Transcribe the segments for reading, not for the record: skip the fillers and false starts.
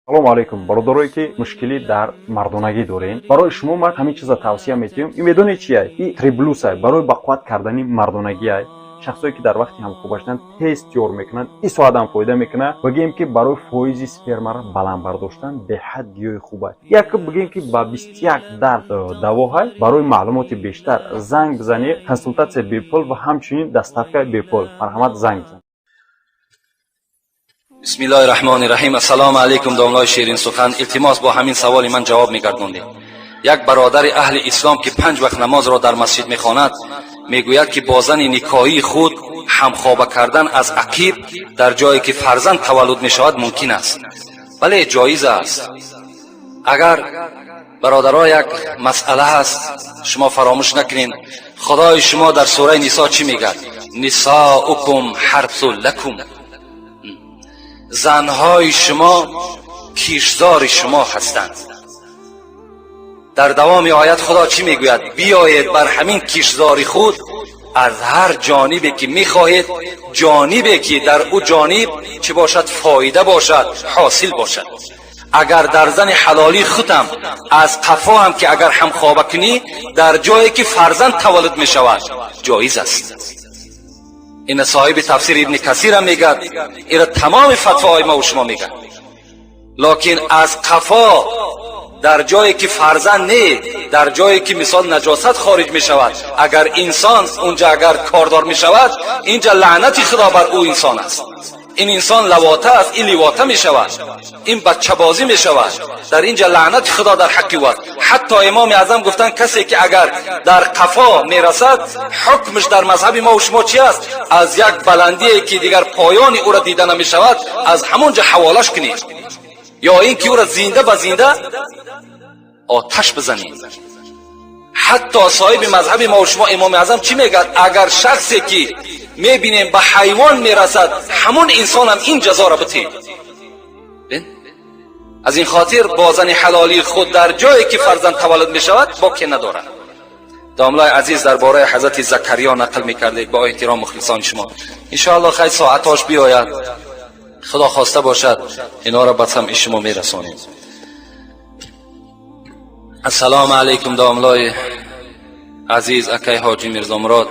салому алейкум бародарое ки мушкилӣ дар мардонагӣ дорем. Барои шумо ман ҳамин чиза тавсия метиҳам. ин медонед чие? ин триблюс ай барои ба қувват кардани мардонагӣ ай. шахсое ки дар вақти ҳамхӯба шудан тез тёр мекунанд, ин соатам фоида мекунад. бигем ки барои фоизи спермаро баланд бардоштан беҳад гиёҳи хуб ай. як бигем ки ба 21 дард даво ай. барои маълумоти бештар занг бизанед, консултатсия бепул ва ҳамчунин доставка бепул. марҳамат, занг бизанед. бисмиллаҳи раҳмони раҳим. ассалому алайкум домлои ширин сухан. илтимос бо ҳамин саволи ман ҷавоб мегардонед. як бародари аҳли ислом ки 5 вақт намозро дар масҷид мехонад мегӯяд ки бо зани никоҳии худ ҳамхоба кардан аз ақиб дар ҷое ки фарзанд таваллуд мешавад мумкин аст. бале ҷоиз аст. агар бародаро як масъала ҳаст, шумо фаромӯш накунед, худои шумо дар сураи нисо чӣ мегӯяд? нисоукум ҳарсун лакум. занҳои шумо киштзори шумо ҳастанд. дар давоми оят худо чӣ мегӯяд? биёед бар ҳамин киштзори худ аз ҳар ҷонибе ки мехоҳед, ҷонибе ки дар ӯ ҷониб чӣ бошад, фоида бошад, ҳосил бошад. агар дар зани ҳалолии худам аз қафоам ки агар ҳамхоба кунӣ дар ҷое ки фарзанд таваллуд мешавад ҷоиз аст. ина соҳиби тафсир ибн касирам мегӯяд, ира тамоми фатвоҳои мо шумо мегӯяд. локин аз қафо дар ҷое ки фарзанд не, дар ҷое ки мисол наҷосат хориҷ мешавад, агар инсон унҷа агар кордор мешавад, инҷа лаънати худо бар ӯ инсон аст. ин инсон лавота аст, ин ливота мешавад, ин бачабозӣ мешавад. дар инҷа лаънати худо дар ҳаққи ӯ аст. ҳатто имоми аъзам гуфтанд касе ки агар дар қафо мерасад, ҳукмш дар мазҳаби мо шумо чӣ аст? аз як баландие ки дигар поёни ӯро дида намешавад, аз ҳамонҷа ҳаволаш кунед, ё ин ки ӯро зинда ба зинда оташ бизанед. ҳатто соҳиби мазҳаби мо шумо имоми аъзам чӣ мегӯяд? агар шахсе ки мебинем ба ҳайвон мерасад, ҳамон инсонам ин ҷазоро битед. аз ин хотир бо зани ҳалолии худ дар ҷое ки фарзанд таваллуд мешавад боке надорад. домлои азиз дар бораи ҳазрати закарё нақл мекардед. бо эҳтиром мухлисони шумо иншоалло хай соатош биёяд, худо хоста бошад инора ба самъи шумо мерасонем. ассалому алайкум домлои азиз акай ҳоҷи мирзомурод.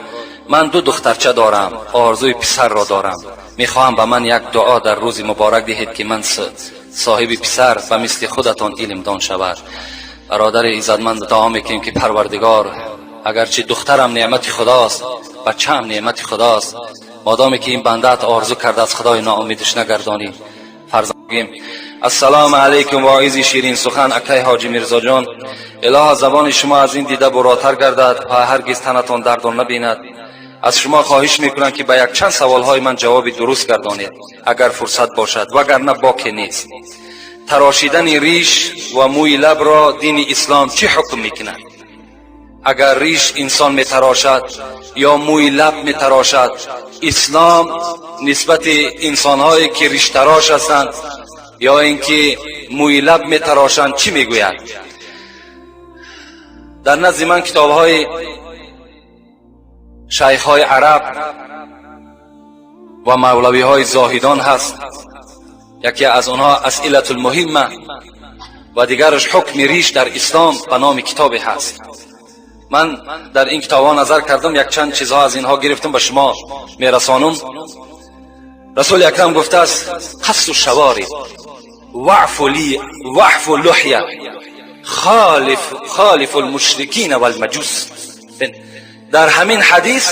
ман 2 духтарча дорам, орзуи писарро дорам. мехоҳам ба ман як дуо дар рӯзи муборак диҳед ки ман соҳиби писар ба мисли худатон илмдон шавад. бародари иззатманд, дуо мекунем ки парвардигор, агарчи духтарам неъмати худост, бачаам неъмати худост, модоме ки ин бандаат орзу карда аз худои ноумидш нагардонӣ. фарзандгим ассалому алайкум воизи ширин сухан акай ҳоҷи мирзоҷон. илоҳа забони шумо аз ин дида буротар гардад ва ҳаргиз танатон дардон набинад. аз шумо хоҳиш мекунам ки ба якчанд саволҳои ман ҷавоби дуруст гардонед, агар фурсат бошад, вагарна боке нест. тарошидани риш ва мӯи лабро дини ислом чӣ ҳукм мекунад? агар риш инсон метарошад ё мӯи лаб метарошад, ислом нисбати инсонҳое ки риштарош ҳастанд ё ин ки мӯи лаб метарошанд чӣ мегӯяд? дар назди ман китобҳои шайхҳои араб ва мавлавиҳои зоҳидон ҳаст. яке аз онҳо асъилатулмуҳимма ва дигараш ҳукми риш дар ислом ба номи китобе ҳаст. ман дар ин китобҳо назар кардам, якчанд чизҳо аз инҳо гирифтам ба шумо мерасонам. расули акрам гуфтааст қассу шавариб ваъфу луҳя خالف المشرکین و المجوس. در همین حدیث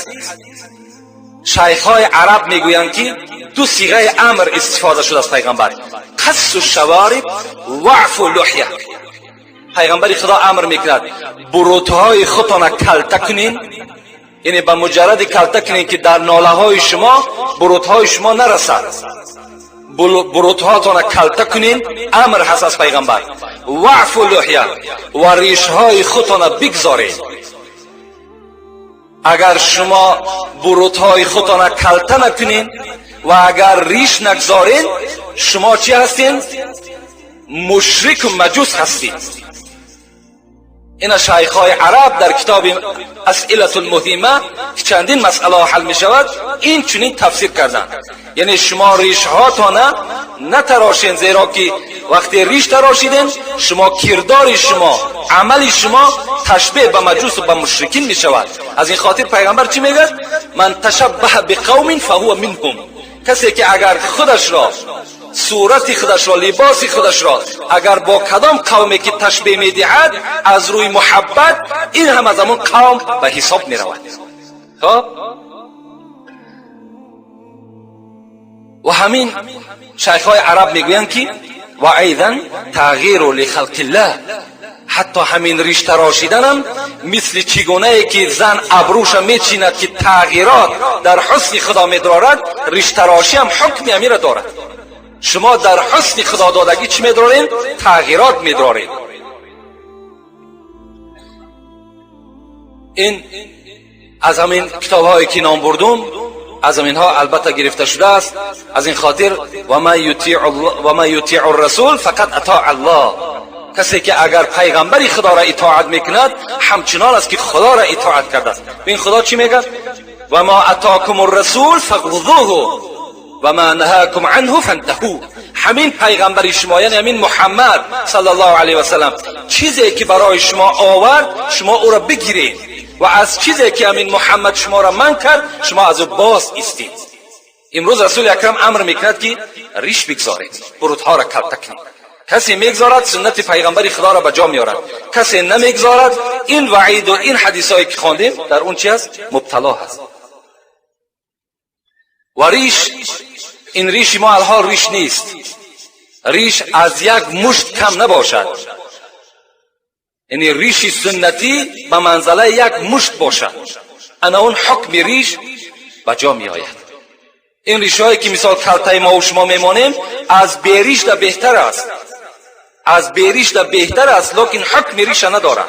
شیخ‌های عرب میگویند که 2 صیغه امر استفاده شده از پیغمبر، قص الشوارب و عفو اللحیه. پیغمبر خدا امر میکند بروتهای خودتان کلته کنین، یعنی با مجرد کلته کنین که در ناله های شما بروتهای شما نرسد، بروتهاتان کلته کنین، امر هست از پیغمبر. وعفو اللحیه و ریشهای خودتان بگذارید. اگر شما بروتهای خودتان کلته نکنین و اگر ریش نگذارین، شما چی هستین؟ مشرک و مجوس هستید. این شیخ‌های عرب در کتاب اسئله المهمه که چندین مسئله حل می شود این چنین تفسیر کردند. یعنی شما ریش هاتان نتراشین، زیرا که وقتی ریش تراشیدین شما کردار شما، عمل شما تشبیه به مجوس و به مشرکین می شود. از این خاطر پیغمبر چی میگه؟ من تشبه بقوم فهو منهم. کسی که اگر خودش را، صورت خودش را، لباس خودش را اگر با کدام قومی که تشبیه میدهد از روی محبت، این هم از همون قوم به حساب می رود. خب و همین شیخ‌های عرب میگویند که و ایضا تغییر لخلق الله، حتی همین ریش تراشیدن هم مثل چگونه ای که زن ابروش میچیند که تغییرات در حسن خدا میدارد، ریش تراشی هم حکم امیر دارد. شما در حسن خدا دادگی چی میدارین؟ تغییرات میدارین. این از همین کتاب هایی که نام بردم، از همین ها البته گرفته شده است. از این خاطر و ما یطیع الرسول فقط اطاع الله. کسی که اگر پیغمبری خدا را اطاعت میکند همچنان است که خدا را اطاعت کرده است. این خدا چی میگه؟ و ما اتاکم الرسول فخذوه و ما نهاکم عنه فانتهوا. همین پیغمبر شما، یعنی همین محمد صلی الله علیه و سلم، چیزی که برای شما آورد شما او را بگیرید و از چیزی که همین محمد شما را منع کرد شما از او باز ایستید. امروز رسول اکرم امر میکند که ریش بگذارید، برودها را کل تکنید. کسی میگذارد سنت پیغمبری خدا را به جا میارد، کسی نمیگذارد این وعید و این حدیثایی که خواندیم در اون چی است؟ مبتلا هست. و ریش، این ریش ما الحال ریش نیست. ریش از یک مشت کم نباشد، یعنی ریش سنتی به منزله یک مشت باشد، انا اون حکم ریش به جا می آید. این ریش هایی که مثال کلته ما و شما میمانیم از بیریش ده بهتر است، از بیریش ده بهتر است، لیکن حکم ریش ندارد.